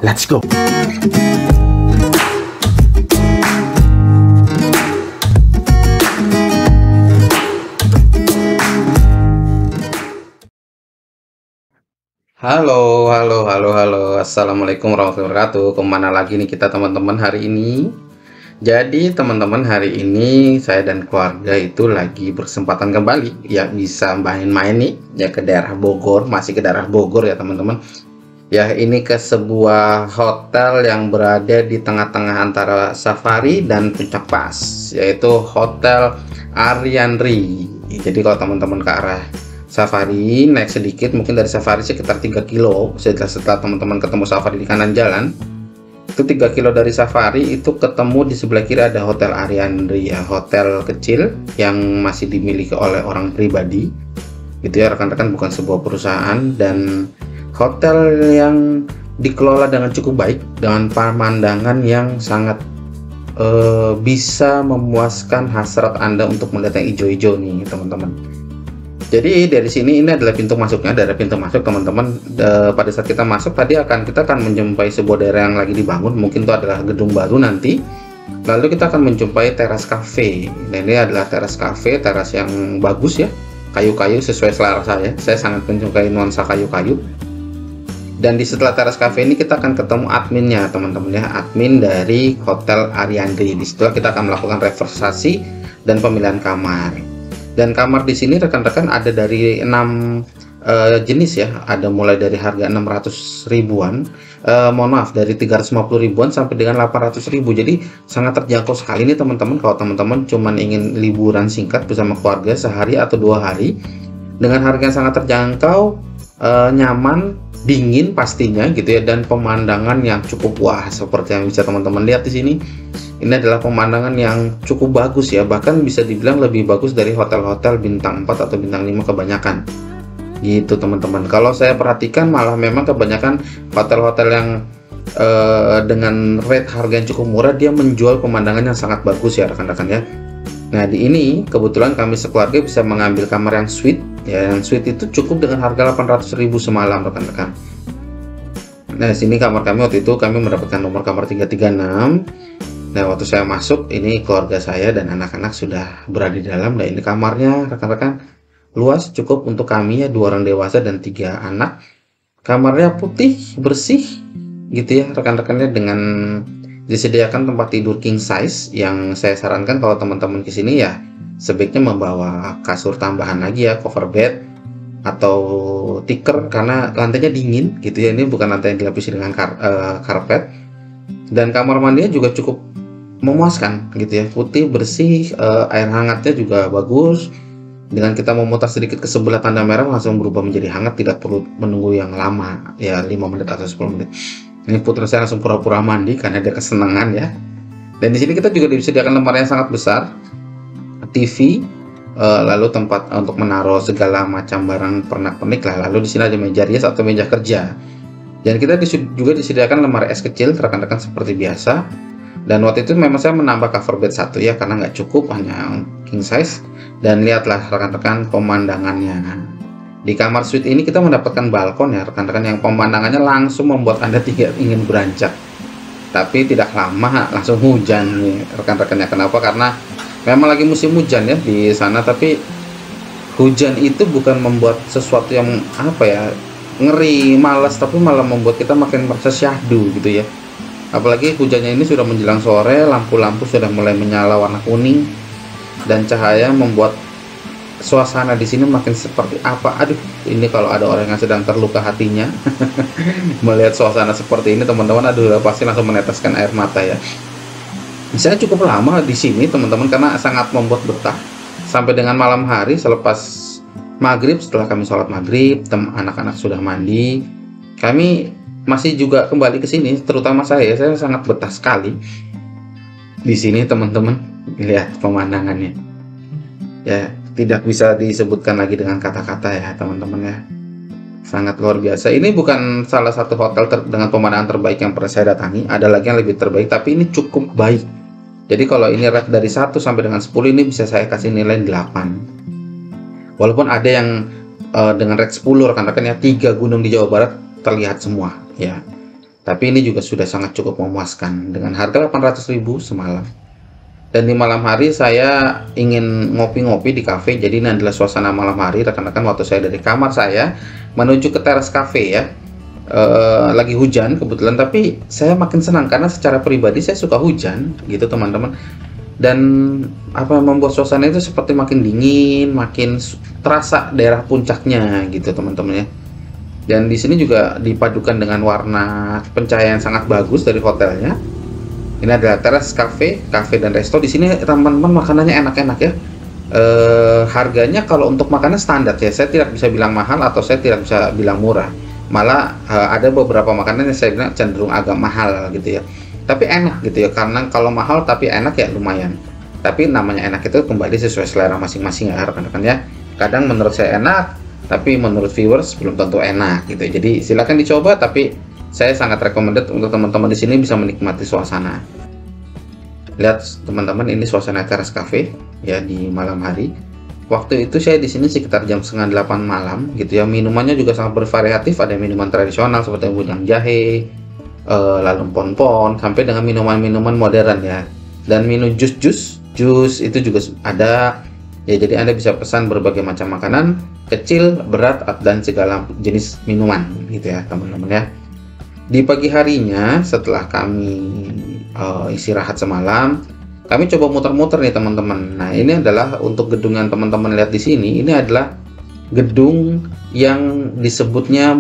Let's go. Halo. Assalamualaikum warahmatullahi wabarakatuh. Kemana lagi nih kita teman-teman hari ini? Jadi teman-teman hari ini saya dan keluarga itu lagi bersempatan kembali ya bisa main-main nih ya ke daerah Bogor, masih ke daerah Bogor ya teman-teman. Ya ini ke sebuah hotel yang berada di tengah-tengah antara Safari dan Puncak Pas, yaitu Hotel Ariandri. Jadi kalau teman-teman ke arah Safari naik sedikit, mungkin dari Safari sekitar 3 kilo. Setelah teman-teman ketemu Safari di kanan jalan, itu 3 kilo dari Safari itu ketemu di sebelah kiri ada Hotel Ariandri ya, hotel kecil yang masih dimiliki oleh orang pribadi gitu ya rekan-rekan, bukan sebuah perusahaan, dan hotel yang dikelola dengan cukup baik dengan pemandangan yang sangat bisa memuaskan hasrat Anda untuk melihat yang hijau-hijau nih teman-teman. Jadi dari sini ini adalah pintu masuknya, dari pintu masuk teman-teman. Pada saat kita masuk tadi kita akan menjumpai sebuah daerah yang lagi dibangun, mungkin itu adalah gedung baru nanti. Lalu kita akan menjumpai teras cafe. Nah ini adalah teras cafe, teras yang bagus ya, kayu-kayu sesuai selera saya. Saya sangat menyukai nuansa kayu-kayu. Dan di setelah teras cafe ini kita akan ketemu adminnya teman-teman ya, admin dari Hotel Ariandri. Di setelah kita akan melakukan reservasi dan pemilihan kamar. Dan kamar di sini rekan-rekan ada dari 6 jenis ya, ada mulai dari harga 600 ribuan, mohon maaf dari 350 ribuan sampai dengan 800 ribu. Jadi sangat terjangkau sekali nih teman-teman. Kalau teman-teman cuman ingin liburan singkat bersama keluarga sehari atau 2 hari dengan harga yang sangat terjangkau, nyaman, dingin pastinya gitu ya, dan pemandangan yang cukup wah seperti yang bisa teman-teman lihat di sini. Ini adalah pemandangan yang cukup bagus ya, bahkan bisa dibilang lebih bagus dari hotel-hotel bintang 4 atau bintang 5 kebanyakan gitu teman-teman. Kalau saya perhatikan malah memang kebanyakan hotel-hotel yang dengan rate harga yang cukup murah dia menjual pemandangan yang sangat bagus ya rekan-rekan ya. Nah di ini kebetulan kami sekeluarga bisa mengambil kamar yang suite ya, yang suite itu cukup dengan harga 800 ribu semalam rekan-rekan. Nah sini kamar kami waktu itu kami mendapatkan nomor kamar 336. Nah waktu saya masuk ini keluarga saya dan anak-anak sudah berada di dalam. Nah ini kamarnya rekan-rekan luas cukup untuk kami ya, 2 orang dewasa dan 3 anak. Kamarnya putih bersih gitu ya rekan-rekannya, dengan disediakan tempat tidur king size. Yang saya sarankan kalau teman-teman ke sini ya sebaiknya membawa kasur tambahan lagi ya, cover bed atau tikar, karena lantainya dingin gitu ya. Ini bukan lantai yang dilapisi dengan karpet. Dan kamar mandinya juga cukup memuaskan gitu ya, putih bersih, air hangatnya juga bagus. Dengan kita memutar sedikit ke sebelah tanda merah langsung berubah menjadi hangat, tidak perlu menunggu yang lama ya, 5 menit atau 10 menit. Ini putra saya langsung pura-pura mandi karena ada kesenangan ya. Dan di sini kita juga disediakan lemari yang sangat besar, TV, lalu tempat untuk menaruh segala macam barang pernak-pernik lah. Lalu di sini ada meja rias atau meja kerja. Dan kita juga disediakan lemari es kecil rekan-rekan seperti biasa. Dan waktu itu memang saya menambah cover bed 1 ya, karena nggak cukup hanya king size. Dan lihatlah rekan-rekan pemandangannya. Di kamar suite ini kita mendapatkan balkon ya rekan-rekan, yang pemandangannya langsung membuat Anda tidak ingin beranjak. Tapi tidak lama langsung hujan nih rekan-rekannya. Kenapa? Karena memang lagi musim hujan ya di sana. Tapi hujan itu bukan membuat sesuatu yang apa ya, ngeri, malas, tapi malah membuat kita makin merasa syahdu gitu ya. Apalagi hujannya ini sudah menjelang sore, lampu-lampu sudah mulai menyala warna kuning, dan cahaya membuat suasana di sini makin seperti apa. Aduh, ini kalau ada orang yang sedang terluka hatinya melihat suasana seperti ini teman-teman, aduh pasti langsung meneteskan air mata ya. Saya cukup lama di sini teman-teman karena sangat membuat betah sampai dengan malam hari. Selepas maghrib, setelah kami sholat maghrib, anak-anak sudah mandi, kami masih juga kembali ke sini. Terutama saya sangat betah sekali di sini teman-teman. Lihat pemandangannya ya, tidak bisa disebutkan lagi dengan kata-kata ya teman-teman ya, sangat luar biasa. Ini bukan salah satu hotel dengan pemandangan terbaik yang pernah saya datangi, ada lagi yang lebih terbaik, tapi ini cukup baik. Jadi kalau ini rate dari 1 sampai dengan 10, ini bisa saya kasih nilai 8. Walaupun ada yang dengan rate 10 rekan-rekan ya, 3 gunung di Jawa Barat terlihat semua ya. Tapi ini juga sudah sangat cukup memuaskan dengan harga 800.000 semalam. Dan di malam hari saya ingin ngopi-ngopi di kafe. Jadi ini adalah suasana malam hari rekan-rekan waktu saya dari kamar saya menuju ke teras kafe ya. Lagi hujan kebetulan, tapi saya makin senang karena secara pribadi saya suka hujan gitu teman-teman. Dan apa yang membuat suasana itu seperti makin dingin, makin terasa daerah puncaknya gitu teman-teman ya. Dan di sini juga dipadukan dengan warna pencahayaan sangat bagus dari hotelnya. Ini adalah teras cafe dan resto. Di sini teman-teman makanannya enak-enak ya. Harganya kalau untuk makanan standar ya. Saya tidak bisa bilang mahal atau saya tidak bisa bilang murah. Malah ada beberapa makanan yang saya bilang cenderung agak mahal gitu ya. Tapi enak gitu ya. Karena kalau mahal tapi enak ya lumayan. Tapi namanya enak itu kembali sesuai selera masing-masing ya rekan-rekan ya. Kadang menurut saya enak, tapi menurut viewers belum tentu enak gitu. Jadi silakan dicoba, tapi saya sangat recommended untuk teman-teman di sini bisa menikmati suasana. Lihat teman-teman, ini suasana teras cafe ya di malam hari. Waktu itu saya di sini sekitar jam setengah 8 malam gitu ya. Minumannya juga sangat bervariatif, ada minuman tradisional seperti udang jahe, lalu pon-pon, sampai dengan minuman-minuman modern ya. Dan minum jus itu juga ada ya. Jadi Anda bisa pesan berbagai macam makanan, kecil, berat, dan segala jenis minuman gitu ya teman-teman ya. Di pagi harinya setelah kami istirahat semalam, kami coba muter-muter nih teman-teman. Nah, ini adalah untuk gedung yang teman-teman lihat di sini. Ini adalah gedung yang disebutnya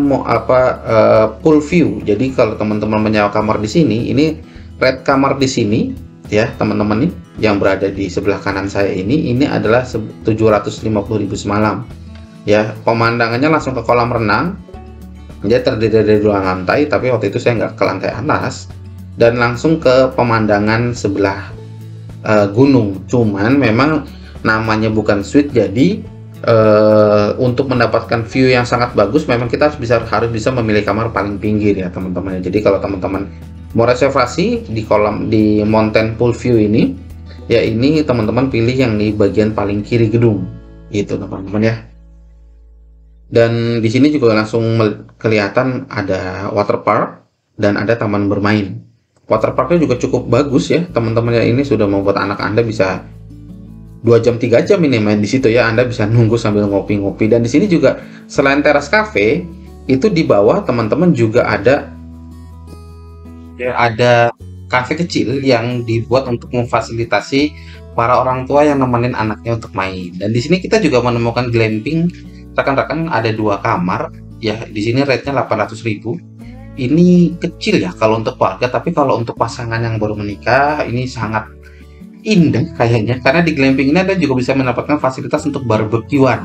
pool view. Jadi kalau teman-teman menyewa kamar di sini, ini red kamar di sini ya teman-teman nih yang berada di sebelah kanan saya ini adalah 750.000 semalam. Ya, pemandangannya langsung ke kolam renang. Dia terdiri dari 2 lantai, tapi waktu itu saya nggak ke lantai atas, dan langsung ke pemandangan sebelah gunung. Cuman memang namanya bukan suite, jadi untuk mendapatkan view yang sangat bagus memang kita harus bisa memilih kamar paling pinggir ya teman-teman. Jadi kalau teman-teman mau reservasi di mountain pool view ini ya, ini teman-teman pilih yang di bagian paling kiri gedung itu teman-teman ya. Dan di sini juga langsung kelihatan ada water park dan ada taman bermain. Water parknya juga cukup bagus ya teman-teman ya. Ini sudah membuat anak Anda bisa 2 jam 3 jam ini main di situ ya. Anda bisa nunggu sambil ngopi-ngopi. Dan di sini juga selain teras cafe itu di bawah teman-teman juga ada kafe kecil yang dibuat untuk memfasilitasi para orang tua yang nemenin anaknya untuk main. Dan di sini kita juga menemukan glamping. Rekan-rekan, ada 2 kamar ya. Di sini rate-nya 800.000. Ini kecil ya kalau untuk keluarga, tapi kalau untuk pasangan yang baru menikah ini sangat indah kayaknya, karena di glamping ini Anda juga bisa mendapatkan fasilitas untuk barbekyuan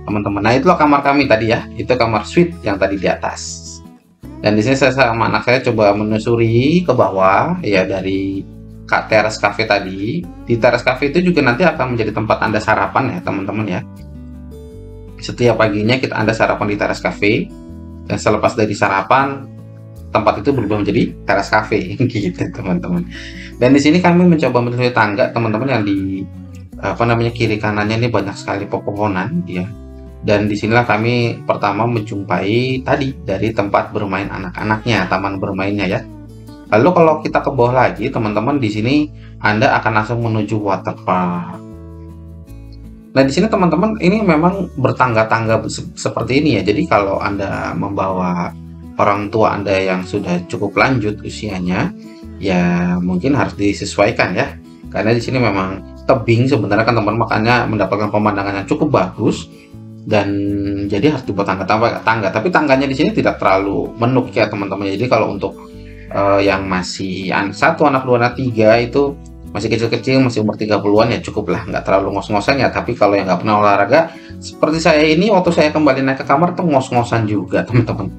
teman-teman. Nah, itulah kamar kami tadi ya, itu kamar suite yang tadi di atas. Dan di sini saya sama anak saya coba menyusuri ke bawah ya dari teras cafe tadi. Di teras cafe itu juga nanti akan menjadi tempat Anda sarapan ya teman-teman ya. Setiap paginya Anda sarapan di teras cafe, dan selepas dari sarapan tempat itu berubah menjadi teras cafe gitu teman-teman. Dan di sini kami mencoba menyusuri tangga teman-teman, yang di kiri kanannya ini banyak sekali pepohonan ya. Dan disinilah kami pertama menjumpai tadi dari tempat bermain anak-anaknya, taman bermainnya ya. Lalu kalau kita ke bawah lagi teman-teman, di sini Anda akan langsung menuju water park. Nah, di sini teman-teman ini memang bertangga-tangga seperti ini ya. Jadi kalau Anda membawa orang tua Anda yang sudah cukup lanjut usianya, ya mungkin harus disesuaikan ya. Karena di sini memang tebing sebenarnya kan teman-teman, makanya mendapatkan pemandangan yang cukup bagus. Dan jadi harus dibuat tangga. Tapi tangganya di sini tidak terlalu menuk ya teman-teman. Jadi kalau untuk yang masih 1 anak, 2 anak, 3 itu masih kecil-kecil, masih umur 30-an ya cukup lah, nggak terlalu ngos-ngosan ya. Tapi kalau yang nggak pernah olahraga seperti saya ini, waktu saya kembali naik ke kamar tuh ngos-ngosan juga teman-teman.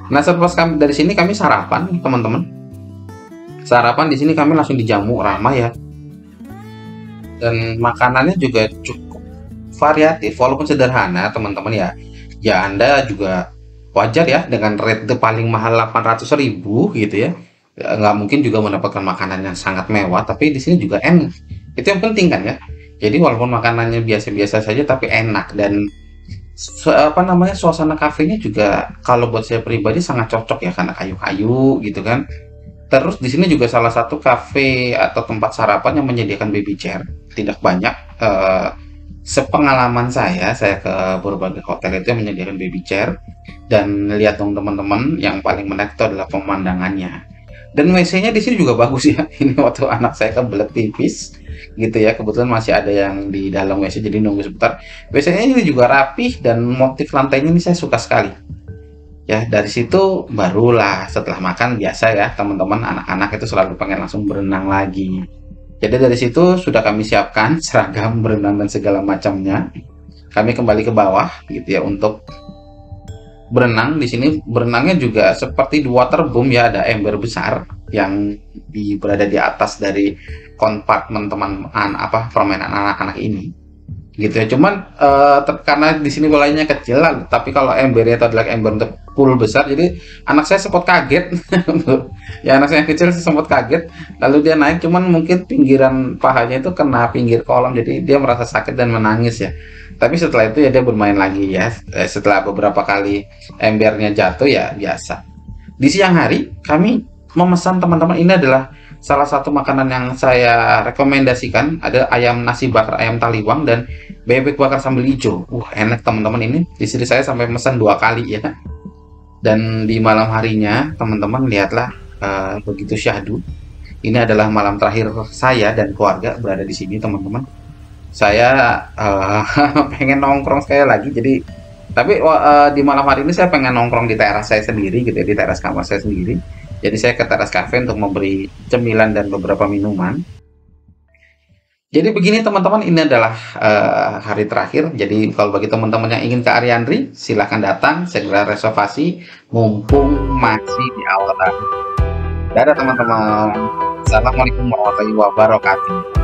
Nah, setelah kami dari sini kami sarapan teman-teman. Sarapan di sini kami langsung dijamu ramah ya. Dan makanannya juga cukup variatif walaupun sederhana teman-teman ya. Ya Anda juga wajar ya dengan rate paling mahal 800.000 gitu ya. Nggak mungkin juga mendapatkan makanan yang sangat mewah, tapi di sini juga enak. Itu yang penting kan ya. Jadi walaupun makanannya biasa-biasa saja tapi enak. Dan apa namanya, suasana kafenya juga kalau buat saya pribadi sangat cocok ya, karena kayu-kayu gitu kan. Terus di sini juga salah satu kafe atau tempat sarapan yang menyediakan baby chair. Tidak banyak, sepengalaman saya ke berbagai hotel itu yang menyediakan baby chair, dan lihat dong teman-teman, yang paling menarik itu adalah pemandangannya. Dan WC-nya di sini juga bagus ya. Ini waktu anak saya kebelet pipis gitu ya, kebetulan masih ada yang di dalam WC jadi nunggu sebentar. WC-nya ini juga rapih dan motif lantainya ini saya suka sekali. Ya, dari situ barulah setelah makan biasa ya, teman-teman anak-anak itu selalu pengen langsung berenang lagi. Jadi dari situ sudah kami siapkan seragam berenang dan segala macamnya. Kami kembali ke bawah gitu ya untuk berenang. Di sini berenangnya juga seperti di waterboom ya, ada ember besar yang berada di atas dari kompartemen permainan anak-anak ini gitu ya. Cuman karena di sini wilayahnya kecil, tapi kalau embernya itu adalah ember untuk pool besar, jadi anak saya sempat kaget. Ya, anak saya yang kecil sempat kaget, lalu dia naik, cuman mungkin pinggiran pahanya itu kena pinggir kolam, jadi dia merasa sakit dan menangis ya. Tapi setelah itu ya dia bermain lagi ya. Setelah beberapa kali embernya jatuh ya biasa. Di siang hari kami memesan, teman-teman, ini adalah salah satu makanan yang saya rekomendasikan, ada ayam nasi bakar ayam taliwang dan bebek bakar sambal hijau. Enak teman-teman, ini istri saya sampai pesan 2 kali ya. Dan di malam harinya teman-teman lihatlah, begitu syahdu. Ini adalah malam terakhir saya dan keluarga berada di sini, teman-teman. Saya pengen nongkrong sekali lagi, jadi tapi di malam hari ini saya pengen nongkrong di teras saya sendiri gitu ya, di teras kamar saya sendiri. Jadi saya ke teras cafe untuk memberi cemilan dan beberapa minuman. Jadi begini teman-teman, ini adalah hari terakhir. Jadi kalau bagi teman-teman yang ingin ke Ariandri, silahkan datang, segera reservasi, mumpung masih di awal tahun. Dadah teman-teman. Assalamualaikum warahmatullahi wabarakatuh.